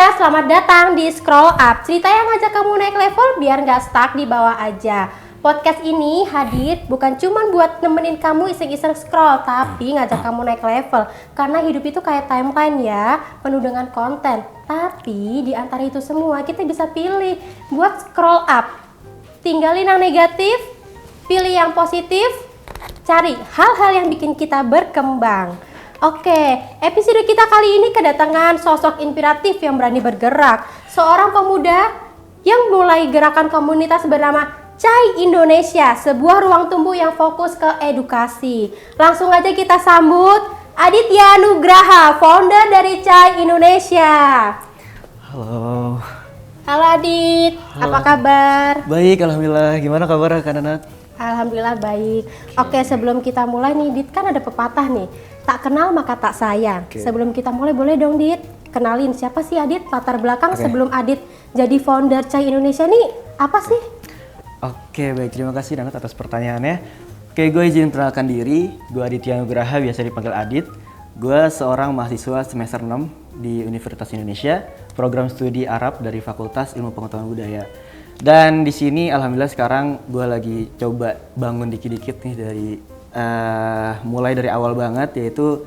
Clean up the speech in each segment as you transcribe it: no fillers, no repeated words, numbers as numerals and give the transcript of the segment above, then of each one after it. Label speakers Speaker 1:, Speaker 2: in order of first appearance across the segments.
Speaker 1: semuanya, selamat datang di Scroll Up. Cerita yang ngajak kamu naik level biar nggak stuck di bawah aja. Podcast ini hadir bukan cuma buat nemenin kamu iseng-iseng scroll, tapi ngajak kamu naik level. Karena hidup itu kayak timeline ya, penuh dengan konten. Tapi di antara itu semua kita bisa pilih buat scroll up. Tinggalin yang negatif, pilih yang positif, cari hal-hal yang bikin kita berkembang. Oke, episode kita kali ini kedatangan sosok inspiratif yang berani bergerak. Seorang pemuda yang mulai gerakan komunitas bernama Chai Indonesia, sebuah ruang tumbuh yang fokus ke edukasi. Langsung aja kita sambut Aditya Nugraha, founder dari Chai Indonesia.
Speaker 2: Halo.
Speaker 1: Halo Adit,
Speaker 2: Halo.
Speaker 1: apa kabar?
Speaker 2: Baik, alhamdulillah. Gimana kabar Kak Nanat?
Speaker 1: Alhamdulillah baik. Oke, sebelum kita mulai nih, Dit, kan ada pepatah nih, tak kenal maka tak sayang.
Speaker 2: Oke.
Speaker 1: Sebelum kita mulai, boleh dong Dit, kenalin siapa sih Adit, latar belakang
Speaker 2: Oke.
Speaker 1: sebelum Adit jadi founder Chai Indonesia nih, apa sih?
Speaker 2: Oke, baik. Terima kasih Nanat atas pertanyaannya. Oke, gue izin perkenalkan diri. Gue Aditya Nugraha, biasa dipanggil Adit. Gue seorang mahasiswa semester 6 di Universitas Indonesia, program studi Arab dari Fakultas Ilmu Pengetahuan Budaya. Dan di sini alhamdulillah sekarang gue lagi coba bangun dikit-dikit nih dari mulai dari awal banget, yaitu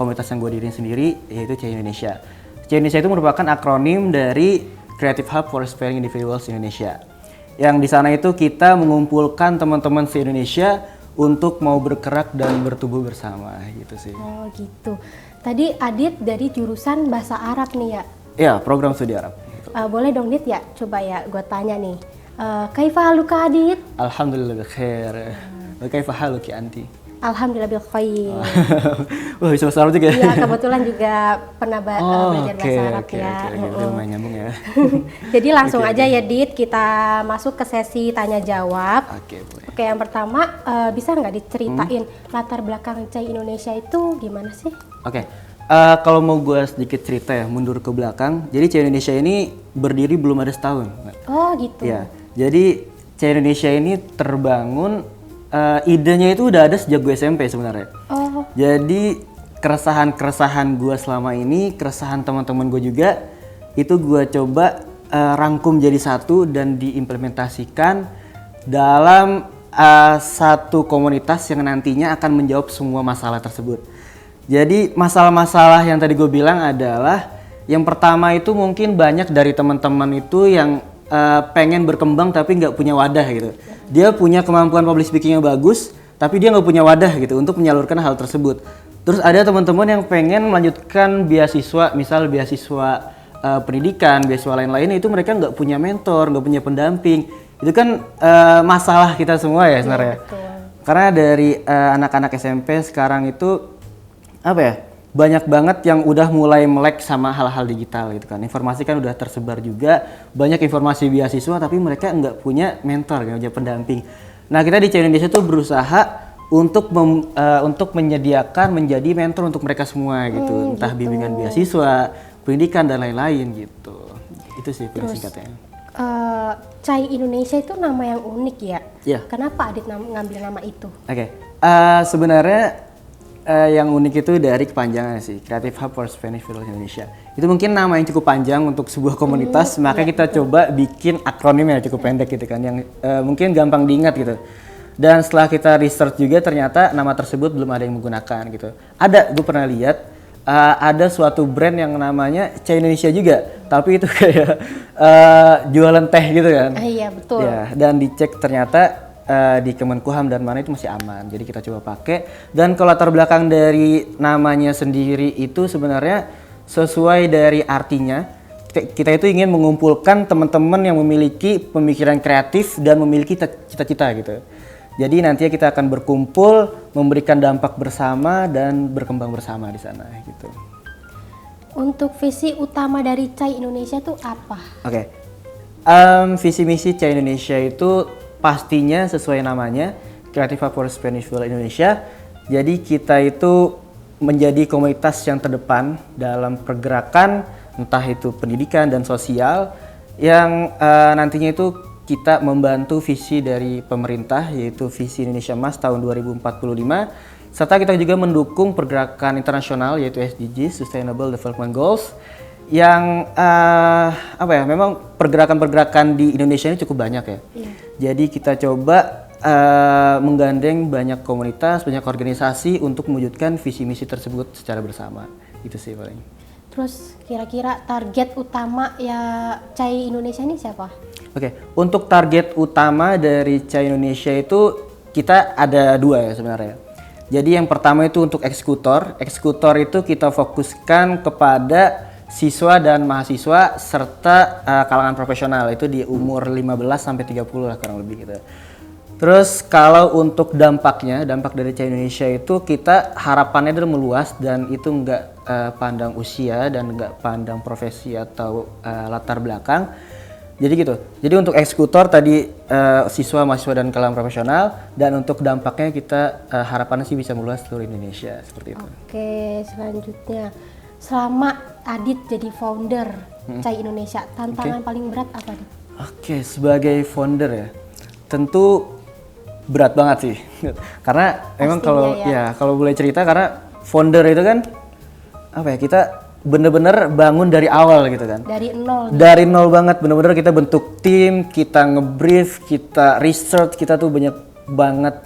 Speaker 2: komunitas yang gue diriin sendiri, yaitu Chai Indonesia. Chai Indonesia itu merupakan akronim dari Creative Hub for Aspiring Individuals Indonesia. Yang di sana itu kita mengumpulkan teman-teman se-Indonesia untuk mau bergerak dan bertumbuh bersama gitu sih.
Speaker 1: Oh gitu. Tadi Adit dari jurusan bahasa Arab nih ya.
Speaker 2: Ya, program studi Arab.
Speaker 1: Boleh dong Dit ya, coba ya gue tanya nih. Kaifa haluka Adit?
Speaker 2: Alhamdulillah bikhair. Wa kaifa haluki anti?
Speaker 1: Alhamdulillah bil khair.
Speaker 2: Wah, bisa bahasa Arab juga ya?
Speaker 1: Iya, kebetulan juga pernah belajar bahasa Arab ya.
Speaker 2: Oke, lumayan nyambung ya.
Speaker 1: Jadi langsung
Speaker 2: Oke,
Speaker 1: aja ya Dit, kita masuk ke sesi tanya jawab.
Speaker 2: Oke, boleh.
Speaker 1: Oke, yang pertama bisa nggak diceritain latar belakang Chai Indonesia itu gimana sih?
Speaker 2: Oke, kalau mau gue sedikit cerita ya, mundur ke belakang. Jadi Chai Indonesia ini berdiri belum ada setahun.
Speaker 1: Oh gitu.
Speaker 2: Ya, jadi Chai Indonesia ini terbangun, idenya itu udah ada sejak gue SMP sebenarnya.
Speaker 1: Oh.
Speaker 2: Jadi keresahan-keresahan gue selama ini, keresahan teman-teman gue juga, itu gue coba rangkum jadi satu dan diimplementasikan dalam satu komunitas yang nantinya akan menjawab semua masalah tersebut. Jadi masalah-masalah yang tadi gue bilang adalah yang pertama itu mungkin banyak dari teman-teman itu yang pengen berkembang tapi nggak punya wadah gitu. Dia punya kemampuan public speaking yang bagus, tapi dia nggak punya wadah gitu untuk menyalurkan hal tersebut. Terus ada teman-teman yang pengen melanjutkan beasiswa, misal beasiswa pendidikan, beasiswa lain-lain, itu mereka nggak punya mentor, nggak punya pendamping. Itu kan masalah kita semua ya sebenarnya.
Speaker 1: Betul.
Speaker 2: Karena dari anak-anak SMP sekarang itu apa ya, banyak banget yang udah mulai melek sama hal-hal digital gitu kan. Informasi kan udah tersebar juga, banyak informasi beasiswa tapi mereka nggak punya mentor, nggak punya pendamping. Nah, kita di Chai Indonesia tuh berusaha untuk menyediakan menjadi mentor untuk mereka semua gitu. Entah
Speaker 1: gitu.
Speaker 2: bimbingan beasiswa, pendidikan dan lain-lain gitu. Itu sih
Speaker 1: Terus
Speaker 2: singkatnya.
Speaker 1: Chai Indonesia itu nama yang unik ya.
Speaker 2: Iya.
Speaker 1: Kenapa Adit ngambil nama itu?
Speaker 2: Oke, sebenarnya yang unik itu dari kepanjangan sih, Creative Hub for Aspiring Individuals Indonesia. Itu mungkin nama yang cukup panjang untuk sebuah komunitas, maka kita coba bikin akronim yang cukup pendek gitu kan, yang mungkin gampang diingat gitu. Dan setelah kita research juga ternyata nama tersebut belum ada yang menggunakan gitu. Ada, gue pernah lihat ada suatu brand yang namanya Chai Indonesia juga, tapi itu kayak jualan teh gitu kan.
Speaker 1: Iya betul.
Speaker 2: Ya, dan dicek ternyata di Kemenkumham dan mana itu masih aman, jadi kita coba pakai. Dan kalau latar belakang dari namanya sendiri itu sebenarnya sesuai dari artinya, kita itu ingin mengumpulkan teman-teman yang memiliki pemikiran kreatif dan memiliki cita-cita gitu. Jadi nantinya kita akan berkumpul, memberikan dampak bersama dan berkembang bersama di sana gitu.
Speaker 1: Untuk visi utama dari Chai Indonesia tuh apa?
Speaker 2: Oke, visi misi Chai Indonesia itu pastinya sesuai namanya, Creative Hub for Aspiring Individuals Indonesia. Jadi kita itu menjadi komunitas yang terdepan dalam pergerakan, entah itu pendidikan dan sosial, yang nantinya itu kita membantu visi dari pemerintah, yaitu visi Indonesia Emas tahun 2045, serta kita juga mendukung pergerakan internasional yaitu SDGs, Sustainable Development Goals, yang apa ya, memang pergerakan-pergerakan di Indonesia ini cukup banyak ya.
Speaker 1: Iya.
Speaker 2: Jadi kita coba menggandeng banyak komunitas, banyak organisasi untuk mewujudkan visi misi tersebut secara bersama. Itu sih paling.
Speaker 1: Terus kira-kira target utama ya CAI Indonesia ini siapa?
Speaker 2: Oke, untuk target utama dari CAI Indonesia itu kita ada 2 ya sebenarnya. Jadi yang pertama itu untuk eksekutor. Eksekutor itu kita fokuskan kepada siswa dan mahasiswa serta kalangan profesional, itu di umur 15 sampai 30 lah kurang lebih gitu. Terus kalau untuk dampak dari CAI Indonesia itu kita harapannya adalah meluas dan itu nggak pandang usia dan nggak pandang profesi atau latar belakang. Jadi gitu. Jadi untuk eksekutor tadi siswa, mahasiswa dan kalangan profesional, dan untuk dampaknya kita harapannya sih bisa meluas seluruh Indonesia seperti itu.
Speaker 1: Oke, selanjutnya selama Adit jadi founder CAI Indonesia, tantangan paling berat apa, Adit?
Speaker 2: Oke, sebagai founder ya, tentu berat banget sih. Karena memang kalau kalau boleh cerita, karena founder itu kan apa ya, kita bener-bener bangun dari awal gitu kan.
Speaker 1: Dari nol.
Speaker 2: Dari nol banget, bener-bener kita bentuk tim, kita nge-brief, kita research, kita tuh banyak banget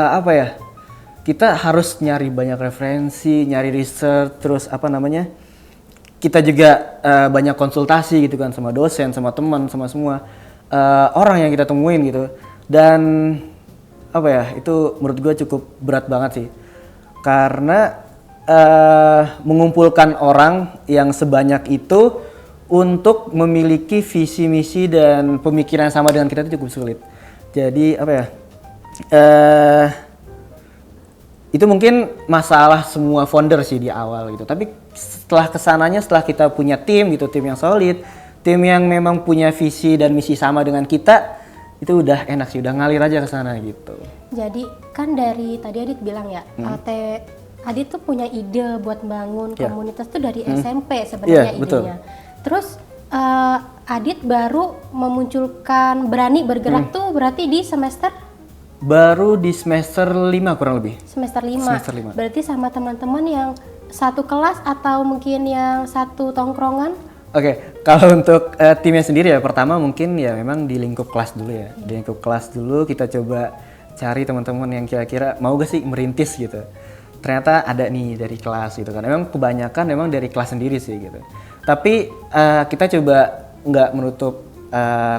Speaker 2: apa ya, kita harus nyari banyak referensi, nyari research, terus apa namanya, kita juga banyak konsultasi gitu kan sama dosen, sama teman, sama semua orang yang kita temuin gitu. Dan apa ya, itu menurut gue cukup berat banget sih, karena mengumpulkan orang yang sebanyak itu untuk memiliki visi misi dan pemikiran yang sama dengan kita itu cukup sulit. Jadi apa ya, itu mungkin masalah semua founder sih di awal gitu. Tapi setelah kesananya, setelah kita punya tim gitu, tim yang solid, tim yang memang punya visi dan misi sama dengan kita, itu udah enak sih, udah ngalir aja ke sana gitu.
Speaker 1: Jadi kan dari tadi Adit bilang ya, Adit tuh punya ide buat bangun komunitas tuh dari SMP sebenarnya idenya.
Speaker 2: Betul.
Speaker 1: Terus Adit baru memunculkan berani bergerak tuh berarti di semester?
Speaker 2: Baru di semester 5 kurang lebih.
Speaker 1: Semester 5.
Speaker 2: Semester 5.
Speaker 1: Berarti sama teman-teman yang satu kelas atau mungkin yang satu tongkrongan?
Speaker 2: Oke, kalau untuk timnya sendiri ya, pertama mungkin ya memang di lingkup kelas dulu ya. Di lingkup kelas dulu kita coba cari teman-teman yang kira-kira mau gak sih merintis gitu. Ternyata ada nih dari kelas gitu kan. Memang kebanyakan memang dari kelas sendiri sih gitu. Tapi kita coba nggak menutup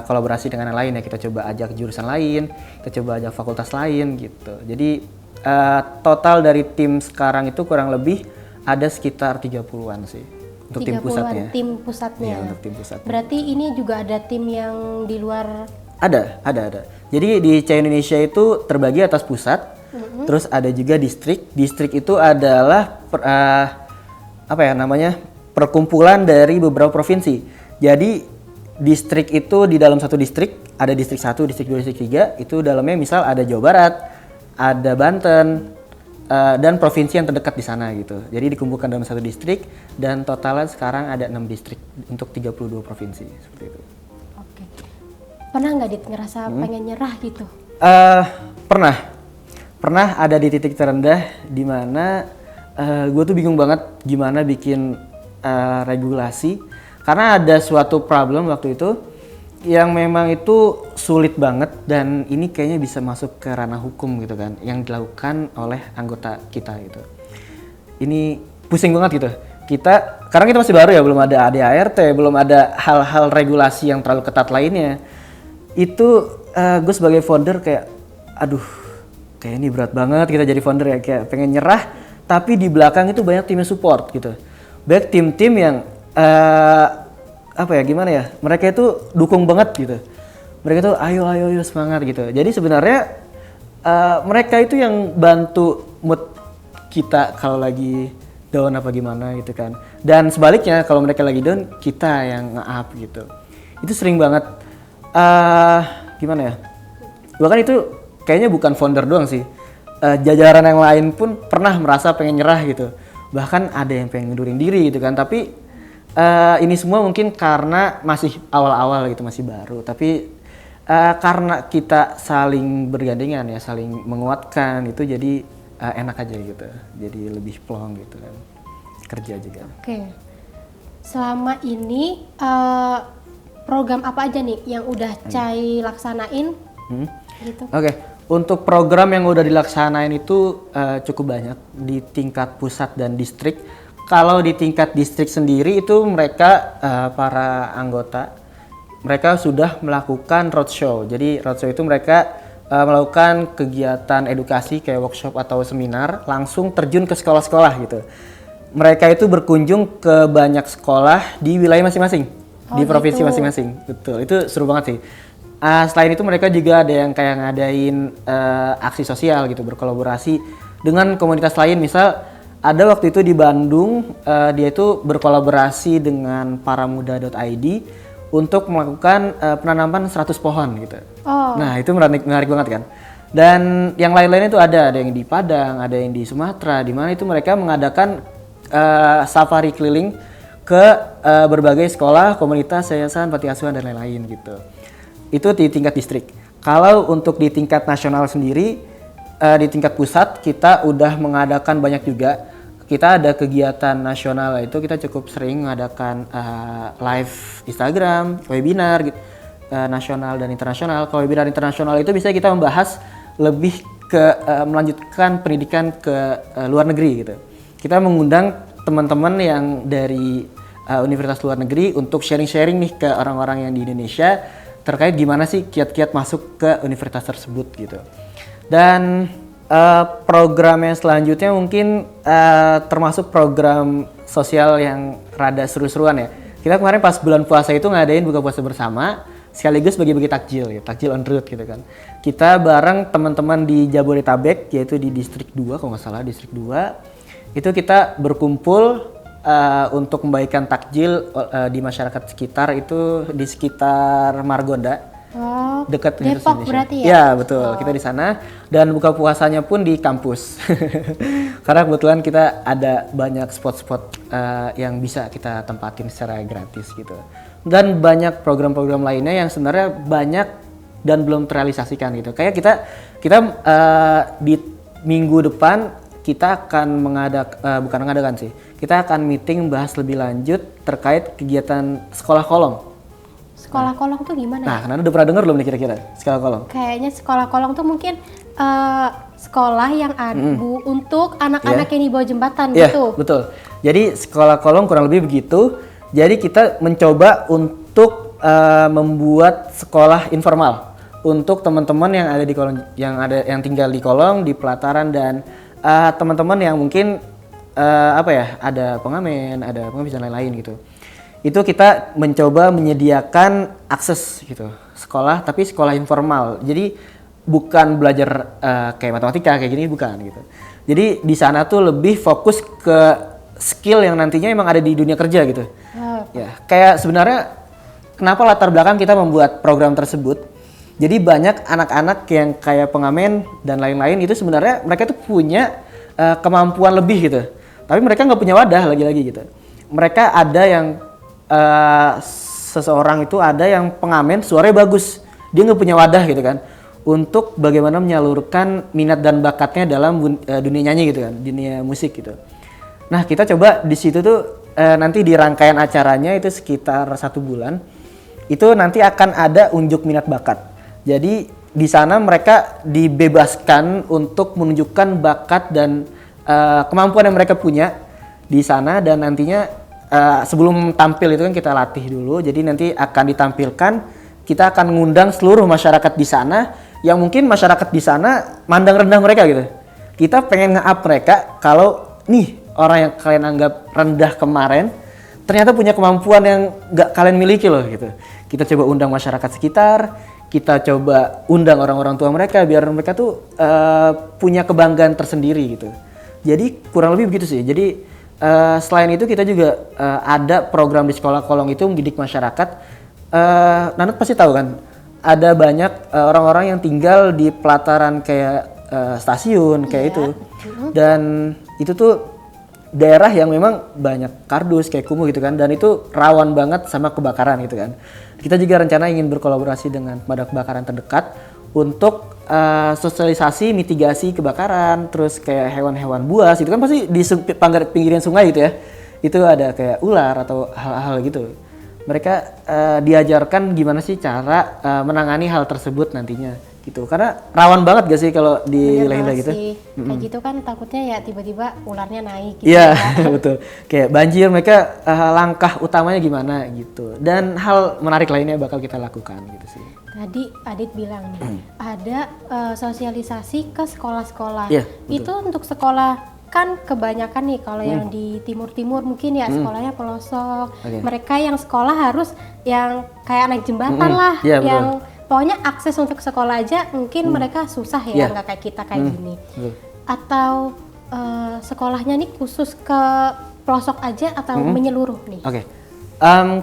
Speaker 2: kolaborasi dengan yang lain ya. Kita coba ajak jurusan lain, kita coba ajak fakultas lain gitu. Jadi total dari tim sekarang itu kurang lebih ada sekitar 30-an sih. Untuk tim pusatnya.
Speaker 1: Tim pusatnya.
Speaker 2: Iya, untuk tim pusatnya.
Speaker 1: Berarti ini juga ada tim yang di luar?
Speaker 2: Ada. Jadi di CAI Indonesia itu terbagi atas pusat, terus ada juga distrik. Distrik itu adalah perkumpulan dari beberapa provinsi. Jadi distrik itu di dalam satu distrik ada distrik 1, distrik 2, distrik 3. Itu dalamnya misal ada Jawa Barat, ada Banten, dan provinsi yang terdekat di sana gitu. Jadi dikumpulkan dalam satu distrik dan totalnya sekarang ada 6 distrik untuk 32 provinsi seperti itu.
Speaker 1: Oke. Pernah nggak Dit ngerasa pengen nyerah gitu?
Speaker 2: Pernah ada di titik terendah di mana gue tuh bingung banget gimana bikin regulasi, karena ada suatu problem waktu itu yang memang itu sulit banget dan ini kayaknya bisa masuk ke ranah hukum gitu kan, yang dilakukan oleh anggota kita gitu. Ini pusing banget gitu. Karena kita masih baru ya, belum ada ADART, belum ada hal-hal regulasi yang terlalu ketat lainnya. Itu gue sebagai founder kayak, aduh, kayak ini berat banget kita jadi founder ya, kayak pengen nyerah, tapi di belakang itu banyak tim yang support gitu. Banyak tim-tim yang mereka itu dukung banget gitu. Mereka tuh ayo semangat gitu. Jadi sebenarnya mereka itu yang bantu mood kita kalau lagi down apa gimana gitu kan. Dan sebaliknya kalau mereka lagi down, kita yang nge-up gitu. Itu sering banget bahkan itu kayaknya bukan founder doang sih. Jajaran yang lain pun pernah merasa pengen nyerah gitu. Bahkan ada yang pengen ngundurin diri gitu kan. Tapi ini semua mungkin karena masih awal-awal gitu, masih baru. Tapi karena kita saling bergandengan ya, saling menguatkan itu, jadi enak aja gitu. Jadi lebih plong gitu kan, kerja juga.
Speaker 1: Oke. selama ini program apa aja nih yang udah Cai laksanain gitu?
Speaker 2: Oke, untuk program yang udah dilaksanain itu cukup banyak di tingkat pusat dan distrik. Kalau di tingkat distrik sendiri itu mereka para anggota mereka sudah melakukan roadshow. Jadi roadshow itu mereka melakukan kegiatan edukasi kayak workshop atau seminar langsung terjun ke sekolah-sekolah gitu. Mereka itu berkunjung ke banyak sekolah di wilayah masing-masing, di provinsi masing-masing. Betul, itu seru banget sih. Selain itu mereka juga ada yang kayak ngadain aksi sosial gitu, berkolaborasi dengan komunitas lain. Misal ada waktu itu di Bandung, dia itu berkolaborasi dengan paramuda.id untuk melakukan penanaman 100 pohon gitu. Nah itu menarik banget kan. Dan yang lain-lainnya itu ada yang di Padang, ada yang di Sumatera, di mana itu mereka mengadakan safari keliling ke berbagai sekolah, komunitas, yayasan, panti asuhan dan lain-lain gitu. Itu di tingkat distrik. Kalau untuk di tingkat nasional sendiri, di tingkat pusat kita udah mengadakan banyak juga. Kita ada kegiatan nasional itu kita cukup sering mengadakan live Instagram, webinar gitu, nasional dan internasional. Kalau webinar internasional itu bisa kita membahas lebih ke melanjutkan pendidikan ke luar negeri gitu. Kita mengundang teman-teman yang dari universitas luar negeri untuk sharing-sharing nih ke orang-orang yang di Indonesia terkait gimana sih kiat-kiat masuk ke universitas tersebut gitu. Dan program yang selanjutnya mungkin termasuk program sosial yang rada seru-seruan ya. Kita kemarin pas bulan puasa itu ngadain buka puasa bersama sekaligus bagi-bagi takjil ya, takjil on road gitu kan. Kita bareng teman-teman di Jabodetabek yaitu di distrik 2 kalau nggak salah, distrik 2. Itu kita berkumpul untuk membagikan takjil di masyarakat sekitar itu di sekitar Margonda. Dekat
Speaker 1: Depok berarti ya?
Speaker 2: Ya betul, kita di sana dan buka puasanya pun di kampus. Karena kebetulan kita ada banyak spot-spot yang bisa kita tempatin secara gratis gitu. Dan banyak program-program lainnya yang sebenarnya banyak dan belum terrealisasikan gitu. Kayak kita di minggu depan kita akan mengadakan sih. Kita akan meeting bahas lebih lanjut terkait kegiatan sekolah kolong.
Speaker 1: Sekolah kolong tuh gimana?
Speaker 2: Nah, Nana udah pernah denger belum nih kira-kira sekolah kolong?
Speaker 1: Kayaknya sekolah kolong tuh mungkin sekolah yang untuk anak-anak yang di bawah jembatan gitu.
Speaker 2: Iya, betul. Jadi sekolah kolong kurang lebih begitu. Jadi kita mencoba untuk membuat sekolah informal untuk teman-teman yang ada di kolong, yang tinggal di kolong, di pelataran dan teman-teman yang mungkin ada pengamen, ada pengemis dan lain-lain gitu. Itu kita mencoba menyediakan akses gitu sekolah, tapi sekolah informal. Jadi bukan belajar kayak matematika kayak gini, bukan gitu. Jadi di sana tuh lebih fokus ke skill yang nantinya emang ada di dunia kerja gitu. Ya kayak sebenarnya kenapa latar belakang kita membuat program tersebut. Jadi banyak anak-anak yang kayak pengamen dan lain-lain itu sebenarnya mereka tuh punya kemampuan lebih gitu. Tapi mereka nggak punya wadah lagi-lagi gitu. Mereka ada yang seseorang itu ada yang pengamen suaranya bagus, dia nggak punya wadah gitu kan untuk bagaimana menyalurkan minat dan bakatnya dalam dunia nyanyi gitu kan, dunia musik gitu. Nah kita coba di situ tuh nanti di rangkaian acaranya itu sekitar 1 bulan itu nanti akan ada unjuk minat bakat. Jadi di sana mereka dibebaskan untuk menunjukkan bakat dan kemampuan yang mereka punya di sana dan nantinya sebelum tampil itu kan kita latih dulu, jadi nanti akan ditampilkan, kita akan ngundang seluruh masyarakat di sana, yang mungkin masyarakat di sana mandang rendah mereka gitu. Kita pengen nge-up mereka, kalau nih orang yang kalian anggap rendah kemarin, ternyata punya kemampuan yang gak kalian miliki loh gitu. Kita coba undang masyarakat sekitar, kita coba undang orang-orang tua mereka, biar mereka tuh punya kebanggaan tersendiri gitu. Jadi kurang lebih begitu sih, jadi selain itu kita juga ada program di sekolah kolong itu mendidik masyarakat. Nanut pasti tahu kan, ada banyak orang-orang yang tinggal di pelataran kayak stasiun kayak itu, dan itu tuh daerah yang memang banyak kardus kayak kumuh gitu kan, dan itu rawan banget sama kebakaran gitu kan. Kita juga rencana ingin berkolaborasi dengan pemadam kebakaran terdekat untuk sosialisasi mitigasi kebakaran, terus kayak hewan-hewan buas itu kan pasti di pinggiran sungai gitu ya. itu ada kayak ular atau hal-hal gitu. Mereka diajarkan gimana sih cara menangani hal tersebut nantinya gitu. Karena rawan banget gak sih kalau di wilayah gitu?
Speaker 1: Kayak gitu kan takutnya ya tiba-tiba ularnya naik gitu.
Speaker 2: Iya,
Speaker 1: ya.
Speaker 2: betul. Kayak banjir mereka langkah utamanya gimana gitu. Dan hal menarik lainnya bakal kita lakukan gitu sih.
Speaker 1: Tadi Adit bilang nih, ada sosialisasi ke sekolah-sekolah.
Speaker 2: Iya,
Speaker 1: Itu untuk sekolah kan kebanyakan nih kalau yang di timur-timur mungkin ya sekolahnya pelosok.
Speaker 2: Oke.
Speaker 1: Mereka yang sekolah harus yang kayak naik jembatan lah,
Speaker 2: Iya, betul.
Speaker 1: yang pokoknya akses untuk sekolah aja mungkin mereka susah ya,
Speaker 2: Iya.
Speaker 1: nggak kayak kita kayak gini.
Speaker 2: Betul.
Speaker 1: Atau sekolahnya nih khusus ke pelosok aja atau menyeluruh nih?
Speaker 2: Oke.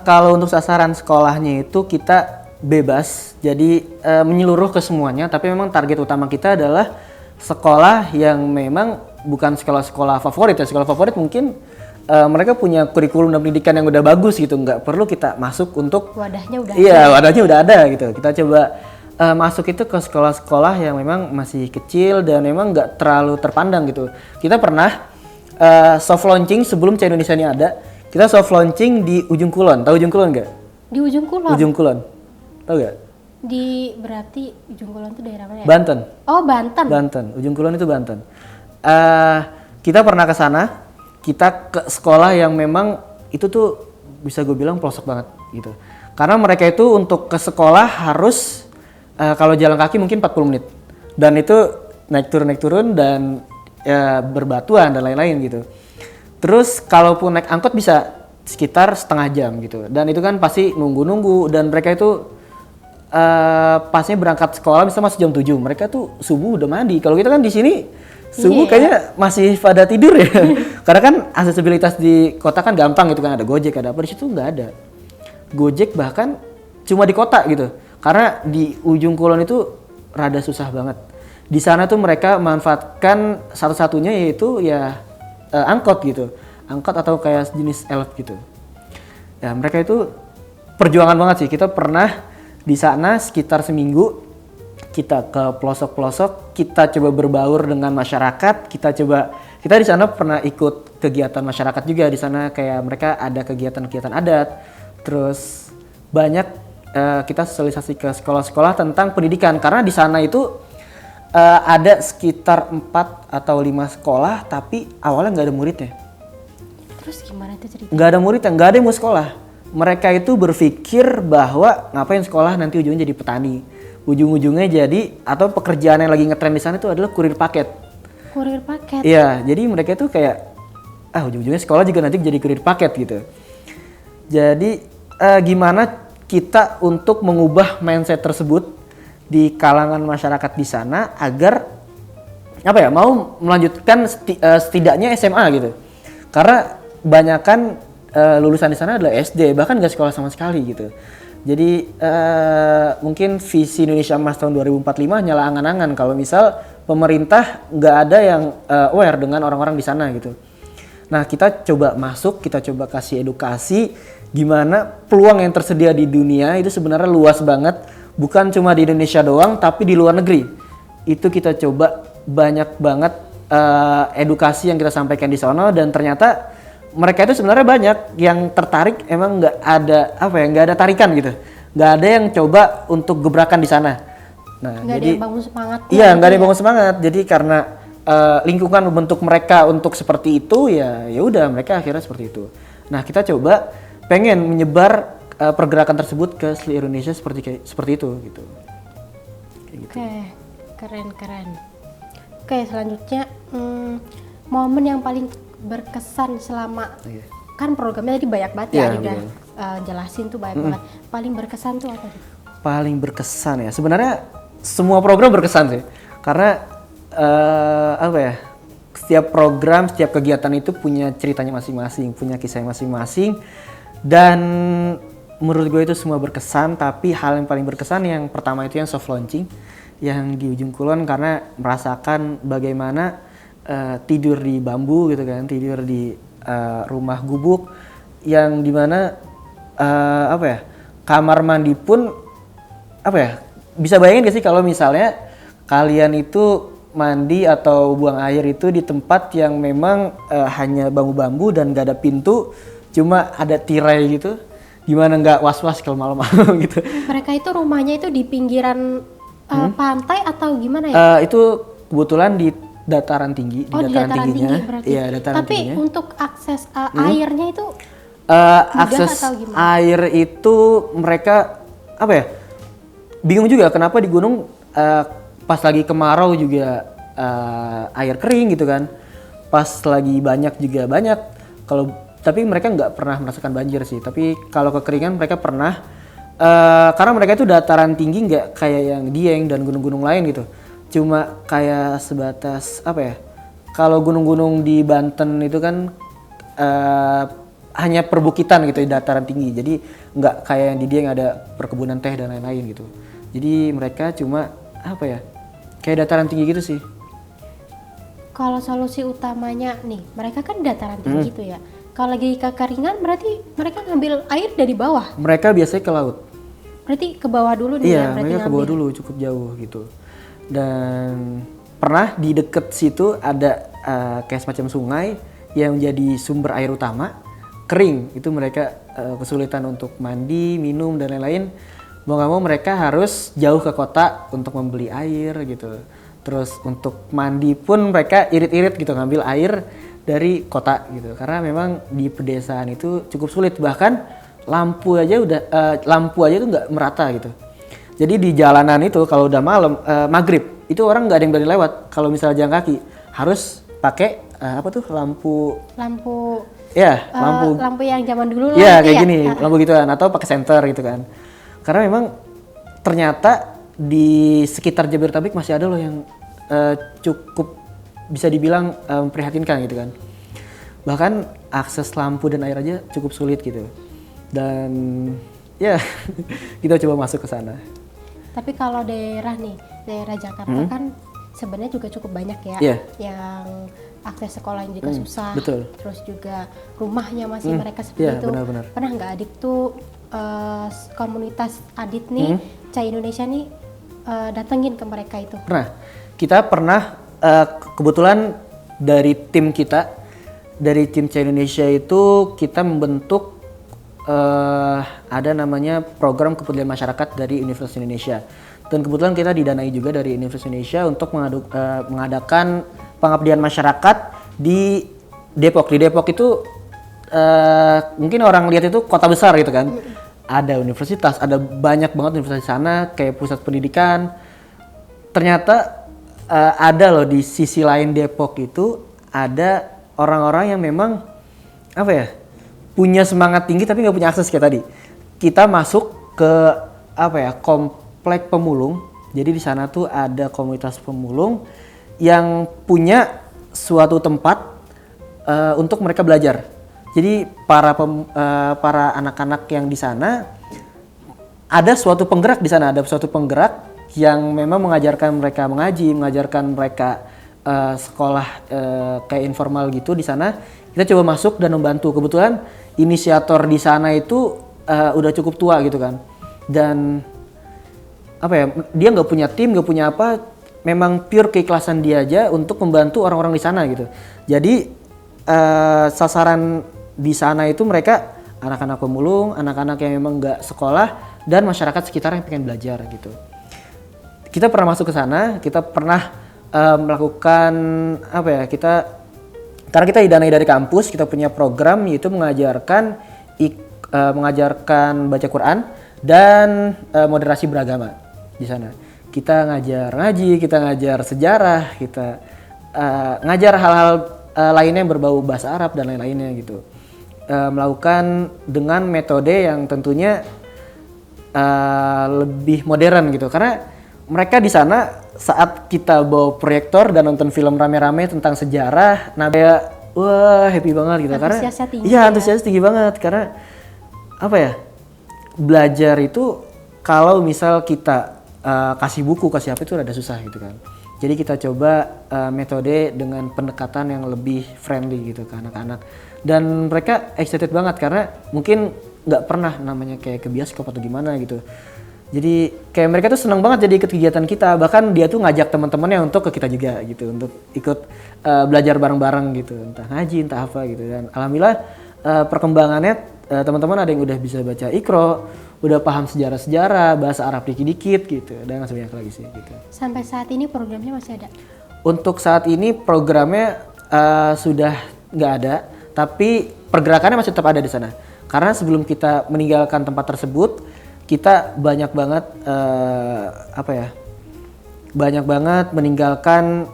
Speaker 2: Kalau untuk sasaran sekolahnya itu kita bebas, jadi menyeluruh ke semuanya. Tapi memang target utama kita adalah sekolah yang memang bukan sekolah-sekolah favorit ya. Sekolah favorit mungkin mereka punya kurikulum dan pendidikan yang udah bagus gitu, nggak perlu kita masuk untuk
Speaker 1: Wadahnya udah
Speaker 2: iya wadahnya udah ada gitu. Kita coba masuk itu ke sekolah-sekolah yang memang masih kecil dan memang nggak terlalu terpandang gitu. Kita pernah soft launching sebelum C Indonesia ini ada. Kita soft launching di Ujung Kulon. Tahu Ujung Kulon nggak?
Speaker 1: di Ujung Kulon.
Speaker 2: Ujung Kulon. Tahu nggak?
Speaker 1: Berarti Ujung Kulon itu daerah mana ya?
Speaker 2: Banten.
Speaker 1: Oh, Banten.
Speaker 2: Banten. Ujung Kulon itu Banten. Kita pernah ke sana. Kita ke sekolah yang memang itu tuh bisa gue bilang pelosok banget gitu. Karena mereka itu untuk ke sekolah harus kalau jalan kaki mungkin 40 menit. Dan itu naik turun dan ya, berbatuan dan lain-lain gitu. Terus kalaupun naik angkot bisa sekitar setengah jam gitu. Dan itu kan pasti nunggu-nunggu dan mereka itu pasnya berangkat sekolah bisa masuk jam 7. Mereka tuh subuh udah mandi. Kalau kita kan di sini subuh kayaknya masih pada tidur ya. Karena kan aksesibilitas di kota kan gampang gitu kan, ada Gojek, ada apa, di situ nggak ada. Gojek bahkan cuma di kota gitu. Karena di Ujung Kulon itu rada susah banget. Di sana tuh mereka manfaatkan satu-satunya yaitu ya angkot gitu. Angkot atau kayak jenis elf gitu. Ya mereka itu perjuangan banget sih. Kita pernah di sana sekitar seminggu. Kita ke pelosok-pelosok, kita coba berbaur dengan masyarakat, kita di sana pernah ikut kegiatan masyarakat juga. Di sana kayak mereka ada kegiatan-kegiatan adat, terus banyak kita sosialisasi ke sekolah-sekolah tentang pendidikan, karena di sana itu ada sekitar 4 atau 5 sekolah, tapi awalnya nggak ada muridnya.
Speaker 1: Terus gimana tuh cerita?
Speaker 2: Nggak ada muridnya, nggak ada yang mau sekolah. Mereka itu berpikir bahwa ngapain sekolah nanti ujungnya jadi petani. Ujung-ujungnya jadi atau pekerjaan yang lagi ngetren di sana itu adalah kurir paket.
Speaker 1: Kurir paket?
Speaker 2: Iya, jadi mereka itu kayak ujung-ujungnya sekolah juga nanti jadi kurir paket gitu. Jadi gimana kita untuk mengubah mindset tersebut di kalangan masyarakat di sana agar mau melanjutkan setidaknya SMA gitu. Karena banyakan lulusan di sana adalah SD, bahkan nggak sekolah sama sekali gitu. Jadi mungkin visi Indonesia Emas tahun 2045 nyala angan-angan kalau misal pemerintah nggak ada yang aware dengan orang-orang di sana gitu. Nah kita coba masuk, kita coba kasih edukasi gimana peluang yang tersedia di dunia itu sebenarnya luas banget. Bukan cuma di Indonesia doang tapi di luar negeri. Itu kita coba banyak banget edukasi yang kita sampaikan di sana dan ternyata mereka itu sebenarnya banyak yang tertarik, emang nggak ada tarikan gitu, nggak ada yang coba untuk gebrakan di sana. Nah,
Speaker 1: nggak ada yang bangun semangat.
Speaker 2: Iya, nggak ada yang bangun semangat. Jadi karena lingkungan membentuk mereka untuk seperti itu, ya udah mereka akhirnya seperti itu. Nah, kita coba pengen menyebar pergerakan tersebut ke seluruh Indonesia seperti itu gitu. Gitu.
Speaker 1: Oke, keren. Oke, selanjutnya momen yang paling berkesan selama kan programnya tadi banyak banget ya, udah jelasin tuh banyak banget. Paling berkesan tuh apa sih?
Speaker 2: Paling berkesan ya, sebenarnya semua program berkesan sih, karena setiap program, setiap kegiatan itu punya ceritanya masing-masing, punya kisahnya masing-masing, dan menurut gue itu semua berkesan. Tapi hal yang paling berkesan yang pertama itu yang soft launching, yang di Ujung Kulon, karena merasakan bagaimana tidur di bambu gitu kan, tidur di rumah gubuk yang dimana kamar mandi pun bisa bayangin gak sih kalau misalnya kalian itu mandi atau buang air itu di tempat yang memang hanya bambu-bambu dan gak ada pintu, cuma ada tirai gitu, gimana nggak was-was kalau malam-malam gitu.
Speaker 1: Mereka itu rumahnya itu di pinggiran pantai atau gimana ya?
Speaker 2: Itu kebetulan di dataran tinggi, di dataran tingginya.
Speaker 1: Tinggi berarti.
Speaker 2: Iya, dataran
Speaker 1: Tapi
Speaker 2: tingginya.
Speaker 1: untuk akses airnya itu
Speaker 2: Akses
Speaker 1: atau gimana?
Speaker 2: air itu mereka apa ya? Bingung juga kenapa di gunung pas lagi kemarau juga air kering gitu kan. Pas lagi banyak juga banyak. Tapi mereka nggak pernah merasakan banjir sih. Tapi kalau kekeringan mereka pernah. Karena mereka itu dataran tinggi, nggak kayak yang Dieng dan gunung-gunung lain gitu. Cuma kayak sebatas apa ya? Kalau gunung-gunung di Banten itu kan hanya perbukitan gitu di dataran tinggi. Jadi nggak kayak yang di Dieng ada perkebunan teh dan lain-lain gitu. Jadi mereka cuma apa ya? Kayak dataran tinggi gitu sih.
Speaker 1: Kalau solusi utamanya nih, mereka kan dataran tinggi gitu ya. Kalau lagi kekeringan berarti mereka ngambil air dari bawah.
Speaker 2: Mereka biasanya ke laut.
Speaker 1: Berarti ke bawah dulu nih ya
Speaker 2: Iya,
Speaker 1: berarti
Speaker 2: mereka ke bawah dulu cukup jauh gitu. Dan pernah di deket situ ada kayak semacam sungai yang menjadi sumber air utama, kering. Itu mereka kesulitan untuk mandi, minum dan lain-lain. Mau nggak mau mereka harus jauh ke kota untuk membeli air gitu. Terus untuk mandi pun mereka irit-irit gitu, ngambil air dari kota gitu. Karena memang di pedesaan itu cukup sulit, bahkan lampu aja itu nggak merata gitu. Jadi di jalanan itu kalau udah malam maghrib itu orang nggak ada yang berani lewat. Kalau misalnya jalan kaki harus pakai lampu ya,
Speaker 1: lampu yang zaman dulu
Speaker 2: ya
Speaker 1: lah
Speaker 2: kayak gini, lampu gituan atau pakai senter gitu kan. Karena memang ternyata di sekitar Jabodetabek masih ada loh yang cukup bisa dibilang memprihatinkan gitu kan. Bahkan akses lampu dan air aja cukup sulit gitu. Dan ya kita coba masuk ke sana.
Speaker 1: Tapi kalau daerah Jakarta kan sebenarnya juga cukup banyak ya yang akses sekolahnya juga susah.
Speaker 2: Betul.
Speaker 1: Terus juga rumahnya masih mereka seperti itu.
Speaker 2: Benar-benar.
Speaker 1: Pernah nggak Adit tuh komunitas Adit nih, Cai Indonesia nih datengin ke mereka itu?
Speaker 2: Pernah. Kita pernah kebetulan dari tim Cai Indonesia itu kita membentuk ada namanya program kepedulian masyarakat dari Universitas Indonesia. Dan kebetulan kita didanai juga dari Universitas Indonesia untuk mengadakan pengabdian masyarakat di Depok. Di Depok itu mungkin orang lihat itu kota besar gitu kan. Ada universitas, ada banyak banget universitas di sana, kayak pusat pendidikan. Ternyata ada loh di sisi lain Depok itu ada orang-orang yang memang punya semangat tinggi tapi nggak punya akses kayak tadi. Kita masuk ke komplek pemulung. Jadi di sana tuh ada komunitas pemulung yang punya suatu tempat untuk mereka belajar. Jadi para anak-anak yang di sana ada suatu penggerak di sana, ada suatu penggerak yang memang mengajarkan mereka mengaji, mengajarkan mereka sekolah kayak informal gitu di sana. Kita coba masuk dan membantu. Kebetulan inisiator di sana itu udah cukup tua gitu kan. Dan dia nggak punya tim, nggak punya apa, memang pure keikhlasan dia aja untuk membantu orang-orang di sana gitu. Jadi sasaran di sana itu mereka anak-anak pemulung, anak-anak yang memang nggak sekolah dan masyarakat sekitar yang pengen belajar gitu. Kita pernah masuk ke sana, kita pernah melakukan karena kita didanai dari kampus, kita punya program yaitu mengajarkan baca Quran dan moderasi beragama di sana. Kita ngajar ngaji, kita ngajar sejarah, kita ngajar hal-hal lainnya yang berbau bahasa Arab dan lain-lainnya gitu. Melakukan dengan metode yang tentunya lebih modern gitu, karena mereka di sana saat kita bawa proyektor dan nonton film rame-rame tentang sejarah, wah happy banget gitu.
Speaker 1: Antusiasnya
Speaker 2: Karena
Speaker 1: tinggi
Speaker 2: antusiasnya tinggi banget karena belajar itu kalau misal kita kasih buku, kasih apa itu rada susah gitu kan. Jadi kita coba metode dengan pendekatan yang lebih friendly gitu ke anak-anak. Dan mereka excited banget karena mungkin nggak pernah namanya kayak ke bioskop atau gimana gitu. Jadi kayak mereka tuh senang banget jadi ikut kegiatan kita, bahkan dia tuh ngajak teman-temannya untuk ke kita juga gitu, untuk ikut belajar bareng-bareng gitu, entah ngaji, entah apa gitu. Dan alhamdulillah perkembangannya teman-teman ada yang udah bisa baca Iqra, udah paham sejarah-sejarah, bahasa Arab dikit-dikit gitu, dan masih banyak lagi sih gitu.
Speaker 1: Sampai saat ini programnya masih ada?
Speaker 2: Untuk saat ini programnya sudah nggak ada, tapi pergerakannya masih tetap ada di sana. Karena sebelum kita meninggalkan tempat tersebut, kita banyak banget banyak banget meninggalkan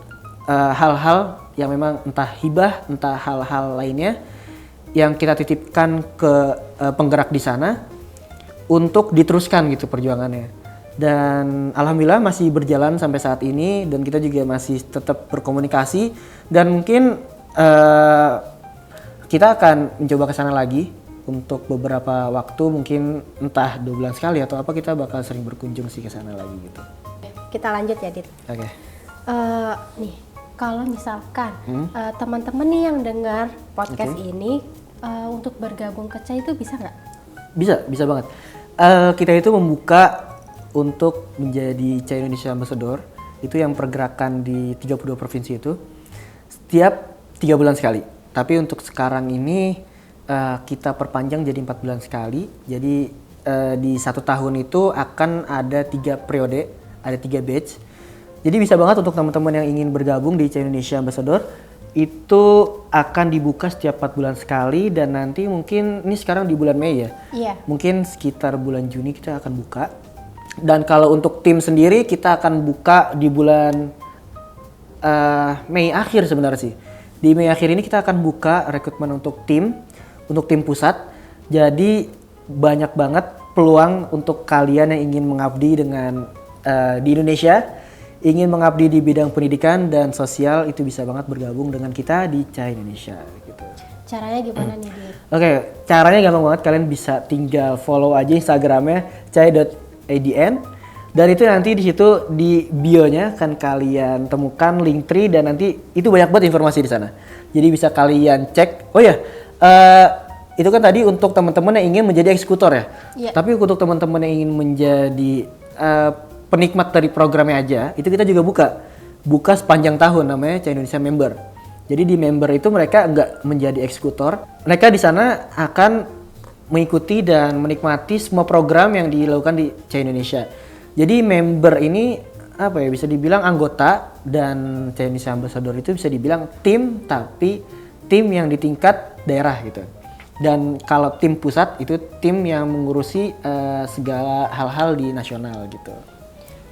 Speaker 2: hal-hal yang memang entah hibah, entah hal-hal lainnya yang kita titipkan ke penggerak di sana untuk diteruskan gitu perjuangannya. Dan alhamdulillah masih berjalan sampai saat ini, dan kita juga masih tetap berkomunikasi, dan mungkin kita akan mencoba ke sana lagi untuk beberapa waktu, mungkin entah 2 bulan sekali atau apa, kita bakal sering berkunjung sih ke sana lagi gitu.
Speaker 1: Kita lanjut ya, Dit.
Speaker 2: Oke.
Speaker 1: Nih, kalau misalkan teman-teman nih yang dengar podcast ini untuk bergabung ke CHAI itu bisa nggak?
Speaker 2: Bisa banget. Kita itu membuka untuk menjadi CHAI Indonesia Ambassador, itu yang pergerakan di 32 provinsi itu, setiap 3 bulan sekali. Tapi untuk sekarang ini kita perpanjang jadi 4 bulan sekali. Jadi di 1 tahun itu akan ada 3 periode, ada 3 batch. Jadi bisa banget untuk teman-teman yang ingin bergabung di CHAI Indonesia Ambassador, itu akan dibuka setiap 4 bulan sekali, dan nanti mungkin ini sekarang di bulan Mei ya.
Speaker 1: Iya.
Speaker 2: Mungkin sekitar bulan Juni kita akan buka. Dan kalau untuk tim sendiri kita akan buka di bulan Mei akhir sebenarnya sih. Di Mei akhir ini kita akan buka rekrutmen untuk tim pusat. Jadi banyak banget peluang untuk kalian yang ingin mengabdi dengan di Indonesia, ingin mengabdi di bidang pendidikan dan sosial, itu bisa banget bergabung dengan kita di CHAI Indonesia gitu.
Speaker 1: Caranya gimana nih, Dit?
Speaker 2: Oke, caranya gampang banget. Kalian bisa tinggal follow aja Instagramnya chai.adn, dan itu nanti di situ di bio-nya akan kalian temukan Linktree, dan nanti itu banyak banget informasi di sana. Jadi bisa kalian cek. Oh ya, itu kan tadi untuk teman-teman yang ingin menjadi eksekutor ya.
Speaker 1: Iya.
Speaker 2: Tapi untuk teman-teman yang ingin menjadi penikmat dari programnya aja, itu kita juga buka sepanjang tahun, namanya CHAI Indonesia Member. Jadi di member itu mereka nggak menjadi eksekutor, mereka di sana akan mengikuti dan menikmati semua program yang dilakukan di CHAI Indonesia. Jadi member ini apa ya, bisa dibilang anggota, dan CHAI Indonesia Ambassador itu bisa dibilang tim, tapi tim yang di tingkat daerah gitu. Dan kalau tim pusat itu tim yang mengurusi segala hal-hal di nasional gitu.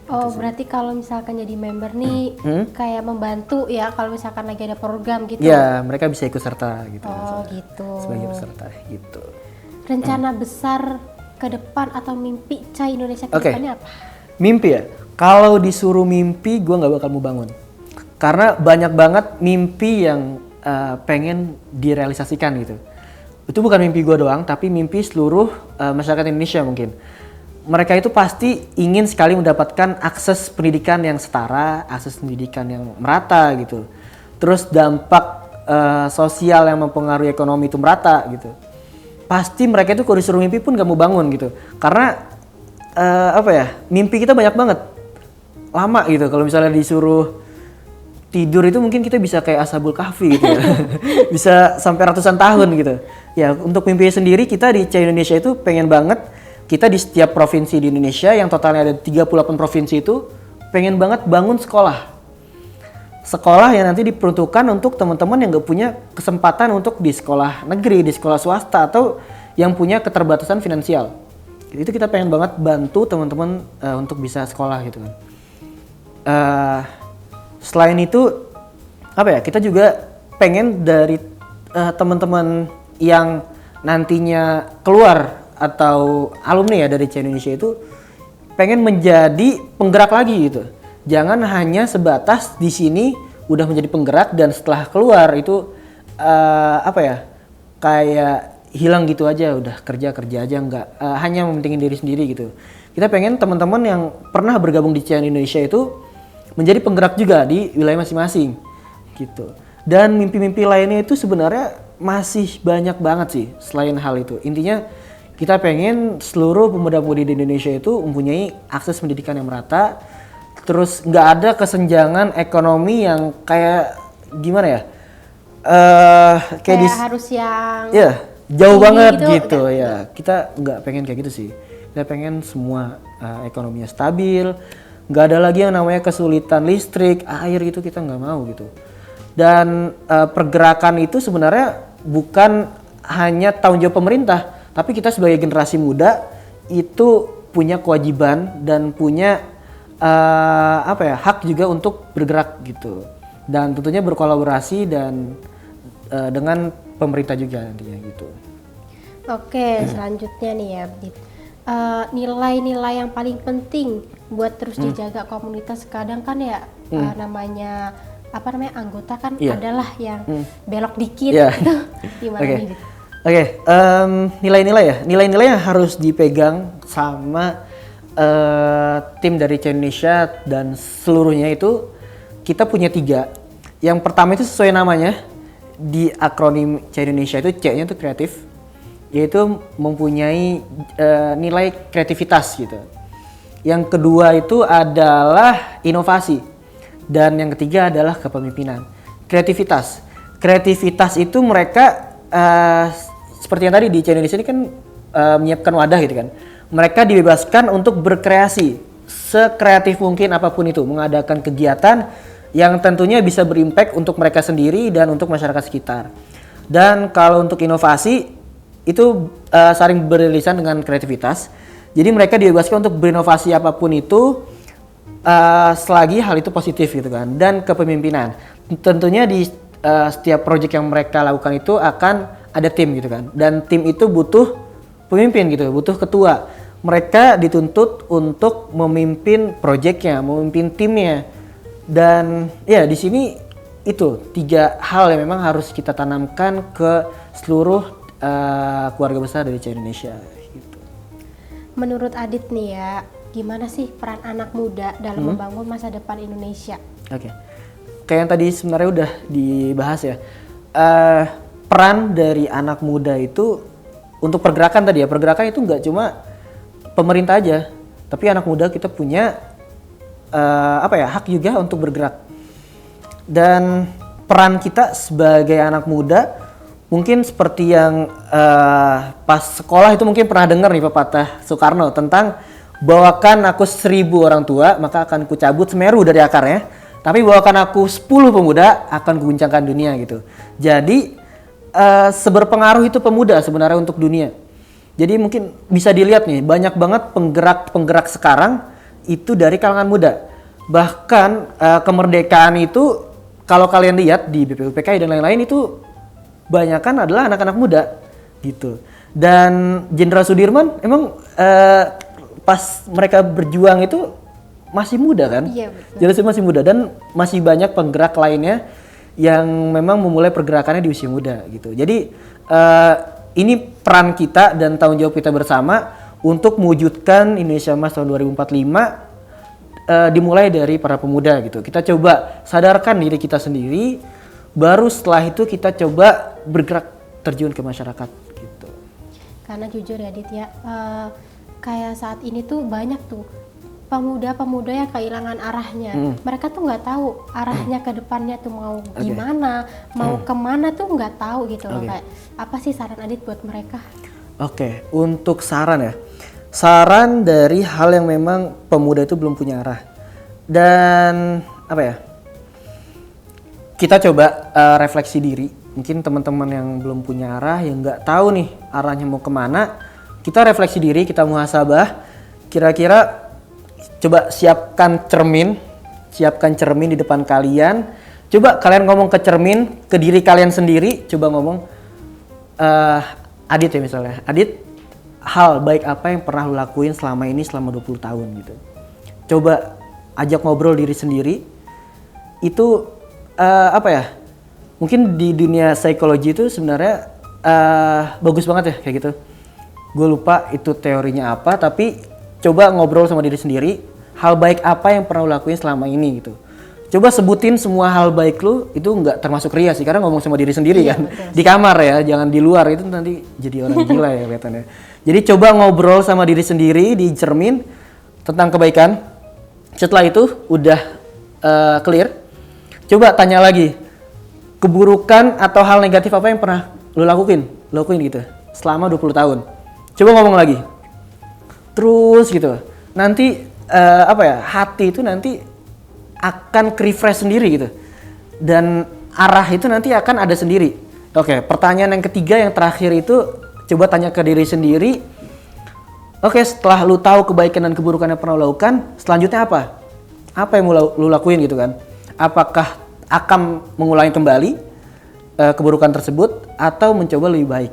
Speaker 1: Oh, berarti kalau misalkan jadi member nih kayak membantu ya kalau misalkan lagi ada program gitu.
Speaker 2: Ya, mereka bisa ikut serta gitu.
Speaker 1: Oh, gitu.
Speaker 2: Sebagai peserta gitu.
Speaker 1: Rencana besar ke depan atau mimpi CHAI Indonesia ke depannya apa?
Speaker 2: Mimpi ya? Kalau disuruh mimpi, gue nggak bakal mau bangun. Karena banyak banget mimpi yang pengen direalisasikan gitu. Itu bukan mimpi gue doang, tapi mimpi seluruh masyarakat Indonesia mungkin. Mereka itu pasti ingin sekali mendapatkan akses pendidikan yang setara, akses pendidikan yang merata gitu. Terus dampak sosial yang mempengaruhi ekonomi itu merata gitu. Pasti mereka itu kalau disuruh mimpi pun gak mau bangun gitu. Karena mimpi kita banyak banget. Lama gitu, kalau misalnya disuruh tidur itu mungkin kita bisa kayak Ashabul Kahfi gitu ya. Bisa sampai ratusan tahun gitu. Ya, untuk mimpi sendiri kita di CHAI Indonesia itu pengen banget, kita di setiap provinsi di Indonesia yang totalnya ada 38 provinsi itu pengen banget bangun sekolah. Sekolah yang nanti diperuntukkan untuk teman-teman yang gak punya kesempatan untuk di sekolah negeri, di sekolah swasta, atau yang punya keterbatasan finansial. Itu kita pengen banget bantu teman-teman untuk bisa sekolah gitu kan. Selain itu kita juga pengen dari teman-teman yang nantinya keluar atau alumni ya dari CHAI Indonesia itu pengen menjadi penggerak lagi gitu. Jangan hanya sebatas di sini udah menjadi penggerak dan setelah keluar itu kayak hilang gitu aja, udah kerja aja, nggak hanya mementingin diri sendiri gitu. Kita pengen teman-teman yang pernah bergabung di CHAI Indonesia itu menjadi penggerak juga di wilayah masing-masing gitu. Dan mimpi-mimpi lainnya itu sebenarnya masih banyak banget sih selain hal itu. Intinya Kita pengen seluruh pemuda-pemudi di Indonesia itu mempunyai akses pendidikan yang merata, terus nggak ada kesenjangan ekonomi yang kayak gimana ya?
Speaker 1: Kayak harus yang
Speaker 2: ya jauh
Speaker 1: tinggi
Speaker 2: banget
Speaker 1: gitu,
Speaker 2: gitu ya. Kita nggak pengen kayak gitu sih. Kita pengen semua ekonominya stabil, nggak ada lagi yang namanya kesulitan listrik, air itu kita nggak mau gitu. Dan pergerakan itu sebenarnya bukan hanya tanggung jawab pemerintah, tapi kita sebagai generasi muda itu punya kewajiban dan punya hak juga untuk bergerak gitu. Dan tentunya berkolaborasi dan dengan pemerintah juga nantinya gitu.
Speaker 1: Oke, selanjutnya nih ya, Adit. Nilai-nilai yang paling penting buat terus dijaga komunitas. Kadang kan ya namanya anggota kan adalah yang belok dikit gitu. Gimana nih?
Speaker 2: Nilai-nilai ya. Nilai-nilai yang harus dipegang sama tim dari C Indonesia dan seluruhnya itu kita punya 3. Yang pertama itu sesuai namanya, di akronim C Indonesia itu C-nya itu kreatif, yaitu mempunyai nilai kreativitas gitu. Yang kedua itu adalah inovasi. Dan yang ketiga adalah kepemimpinan. Kreativitas itu mereka seperti yang tadi di C Indonesia ini kan menyiapkan wadah gitu kan. Mereka dibebaskan untuk berkreasi sekreatif mungkin apapun itu, mengadakan kegiatan yang tentunya bisa berimpact untuk mereka sendiri dan untuk masyarakat sekitar. Dan kalau untuk inovasi itu saling beririsan dengan kreativitas. Jadi mereka dibebaskan untuk berinovasi apapun itu selagi hal itu positif gitu kan. Dan kepemimpinan. Tentunya di setiap proyek yang mereka lakukan itu akan ada tim gitu kan. Dan tim itu butuh pemimpin gitu, butuh ketua. Mereka dituntut untuk memimpin proyeknya, memimpin timnya. Dan ya di sini itu 3 hal yang memang harus kita tanamkan ke seluruh keluarga besar dari C Indonesia gitu.
Speaker 1: Menurut Adit nih ya, gimana sih peran anak muda dalam membangun masa depan Indonesia?
Speaker 2: Oke. Kayak yang tadi sebenarnya udah dibahas ya. Peran dari anak muda itu untuk pergerakan tadi ya. Pergerakan itu nggak cuma pemerintah aja, tapi anak muda kita punya hak juga untuk bergerak. Dan peran kita sebagai anak muda mungkin seperti yang pas sekolah itu mungkin pernah dengar nih pepatah Soekarno tentang bawakan aku 1000 orang tua maka akan kucabut Semeru dari akarnya, tapi bawakan aku 10 pemuda akan kuguncangkan dunia gitu. Jadi seberpengaruh itu pemuda sebenarnya untuk dunia. Jadi mungkin bisa dilihat nih, banyak banget penggerak sekarang itu dari kalangan muda. Bahkan kemerdekaan itu kalau kalian lihat di BPUPKI dan lain-lain itu banyakan adalah anak-anak muda gitu. Dan Jenderal Sudirman emang pas mereka berjuang itu masih muda kan?
Speaker 1: Iya betul.
Speaker 2: Jadi masih muda dan masih banyak penggerak lainnya yang memang memulai pergerakannya di usia muda gitu. Jadi ini peran kita dan tanggung jawab kita bersama untuk mewujudkan Indonesia Emas tahun 2045 dimulai dari para pemuda gitu. Kita coba sadarkan diri kita sendiri, baru setelah itu kita coba bergerak terjun ke masyarakat gitu.
Speaker 1: Karena jujur ya Dit ya, kayak saat ini tuh banyak tuh pemuda-pemuda yang kehilangan arahnya. Mereka tuh nggak tahu arahnya ke depannya tuh mau gimana, mau kemana tuh nggak tahu gitu loh. Kayak apa sih saran Adit buat mereka?
Speaker 2: Oke, untuk saran ya. Saran dari hal yang memang pemuda itu belum punya arah. Dan kita coba refleksi diri. Mungkin teman-teman yang belum punya arah, yang nggak tahu nih arahnya mau kemana, kita refleksi diri, kita muhasabah. Kira-kira coba siapkan cermin di depan kalian. Coba kalian ngomong ke cermin, ke diri kalian sendiri. Coba ngomong, Adit ya misalnya, Adit, hal baik apa yang pernah lo lakuin selama ini selama 20 tahun gitu. Coba ajak ngobrol diri sendiri. Itu mungkin di dunia psikologi itu sebenarnya bagus banget ya kayak gitu. Gue lupa itu teorinya apa, tapi coba ngobrol sama diri sendiri. Hal baik apa yang pernah lo lakuin selama ini gitu. Coba sebutin semua hal baik lu, itu nggak termasuk ria sih, karena ngomong sama diri sendiri
Speaker 1: Iya,
Speaker 2: kan.
Speaker 1: betul.
Speaker 2: Di kamar ya, jangan di luar, itu nanti jadi orang gila ya kelihatannya. Jadi coba ngobrol sama diri sendiri di cermin tentang kebaikan. Setelah itu udah clear, coba tanya lagi, keburukan atau hal negatif apa yang pernah lu lakuin gitu selama 20 tahun. Coba ngomong lagi. Terus gitu. Nanti hati itu nanti akan refresh sendiri gitu. Dan arah itu nanti akan ada sendiri. Oke, pertanyaan yang ketiga yang terakhir itu coba tanya ke diri sendiri. Oke, setelah lu tahu kebaikan dan keburukan yang pernah lu lakukan, selanjutnya apa? Apa yang lu lakuin gitu kan? Apakah akan mengulangi kembali keburukan tersebut atau mencoba lebih baik?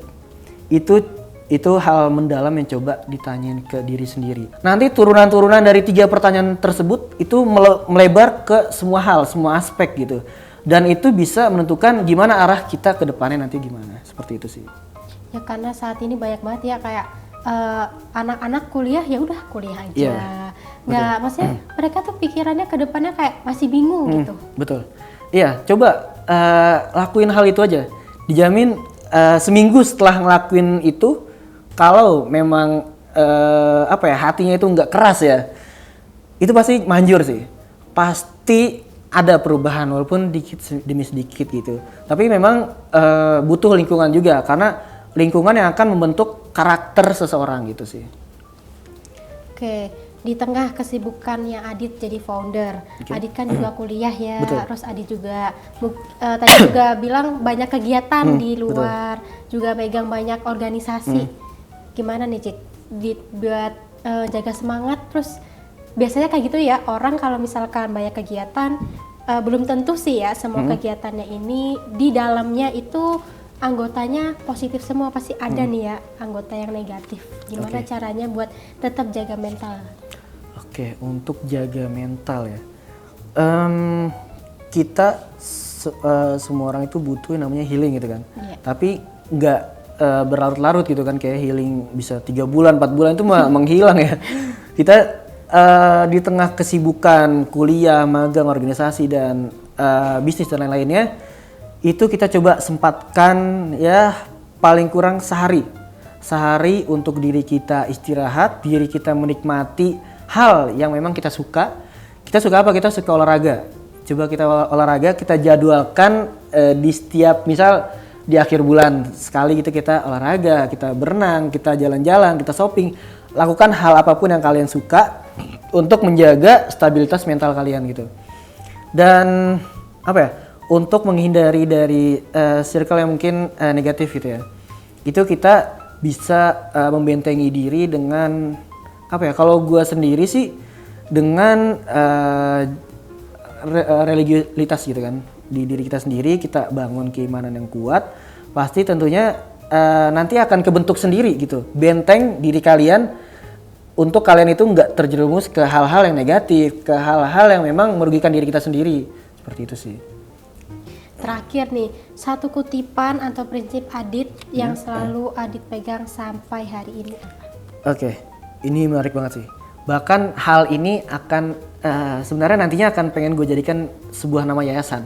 Speaker 2: Itu hal mendalam yang coba ditanyain ke diri sendiri. Nanti turunan-turunan dari 3 pertanyaan tersebut itu melebar ke semua hal, semua aspek gitu. Dan itu bisa menentukan gimana arah kita ke depannya nanti gimana. Seperti itu sih.
Speaker 1: Ya karena saat ini banyak banget ya kayak anak-anak kuliah ya udah kuliah aja.
Speaker 2: Iya,
Speaker 1: Nggak, maksudnya mereka tuh pikirannya ke depannya kayak masih bingung gitu.
Speaker 2: Betul. Iya, coba lakuin hal itu aja. Dijamin seminggu setelah ngelakuin itu, kalau memang hatinya itu nggak keras ya, itu pasti manjur sih. Pasti ada perubahan walaupun dikit demi sedikit gitu. Tapi memang butuh lingkungan juga, karena lingkungan yang akan membentuk karakter seseorang gitu sih.
Speaker 1: Oke, di tengah kesibukannya Adit jadi founder, Adit kan juga kuliah ya,
Speaker 2: Betul.
Speaker 1: terus Adit juga tadi juga bilang banyak kegiatan di luar, juga megang banyak organisasi. Gimana nih Cik, buat jaga semangat, terus biasanya kayak gitu ya, orang kalau misalkan banyak kegiatan, belum tentu sih ya semua kegiatannya ini di dalamnya itu anggotanya positif semua, pasti ada nih ya anggota yang negatif. Gimana caranya buat tetap jaga mental?
Speaker 2: Oke, untuk jaga mental ya, kita semua orang itu butuh yang namanya healing gitu kan.
Speaker 1: Iya.
Speaker 2: Tapi nggak berlarut-larut gitu kan, kayak healing bisa 3 bulan, 4 bulan itu mah menghilang ya. Kita di tengah kesibukan kuliah, magang, organisasi dan bisnis dan lain-lainnya, itu kita coba sempatkan ya paling kurang sehari untuk diri kita istirahat, diri kita menikmati hal yang memang kita suka. Kita suka apa? Kita suka olahraga. Coba kita olahraga, kita jadwalkan di setiap, misal di akhir bulan sekali gitu kita olahraga, kita berenang, kita jalan-jalan, kita shopping. Lakukan hal apapun yang kalian suka untuk menjaga stabilitas mental kalian gitu. Dan untuk menghindari dari circle yang mungkin negatif gitu ya, itu kita bisa membentengi diri dengan kalau gue sendiri sih dengan religiusitas gitu kan, di diri kita sendiri kita bangun keimanan yang kuat, pasti tentunya nanti akan kebentuk sendiri gitu benteng diri kalian untuk kalian itu nggak terjerumus ke hal-hal yang negatif, ke hal-hal yang memang merugikan diri kita sendiri, seperti itu sih.
Speaker 1: Terakhir nih, satu kutipan atau prinsip Adit yang selalu Adit pegang sampai hari ini.
Speaker 2: Oke, ini menarik banget sih. Bahkan hal ini akan sebenarnya nantinya akan pengen gue jadikan sebuah nama yayasan.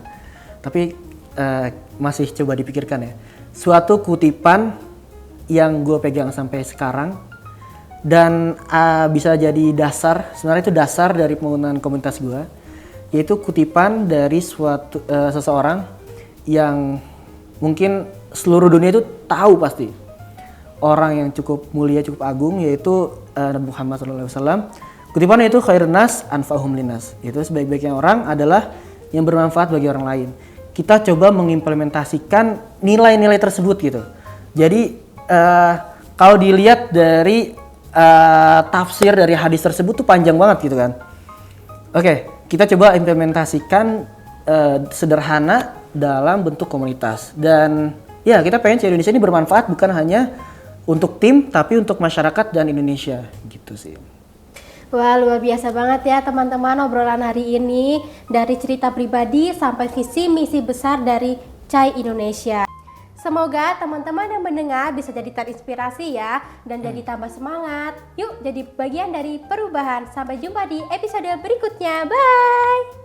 Speaker 2: Tapi masih coba dipikirkan ya. Suatu kutipan yang gue pegang sampai sekarang dan bisa jadi dasar, sebenarnya itu dasar dari penggunaan komunitas gue, yaitu kutipan dari suatu seseorang yang mungkin seluruh dunia itu tahu pasti, orang yang cukup mulia, cukup agung, yaitu Nabi Muhammad SAW. Kutipannya itu khairun nas anfa'uhum linnas, itu sebaik-baiknya orang adalah yang bermanfaat bagi orang lain. Kita coba mengimplementasikan nilai-nilai tersebut gitu. Jadi kalau dilihat dari tafsir dari hadis tersebut tuh panjang banget gitu kan. Oke, kita coba implementasikan sederhana dalam bentuk komunitas. Dan ya kita pengen Indonesia ini bermanfaat bukan hanya untuk tim tapi untuk masyarakat dan Indonesia gitu sih.
Speaker 1: Wah, luar biasa banget ya teman-teman obrolan hari ini, dari cerita pribadi sampai visi misi besar dari Chai Indonesia. Semoga teman-teman yang mendengar bisa jadi terinspirasi ya dan jadi tambah semangat. Yuk jadi bagian dari perubahan. Sampai jumpa di episode berikutnya. Bye.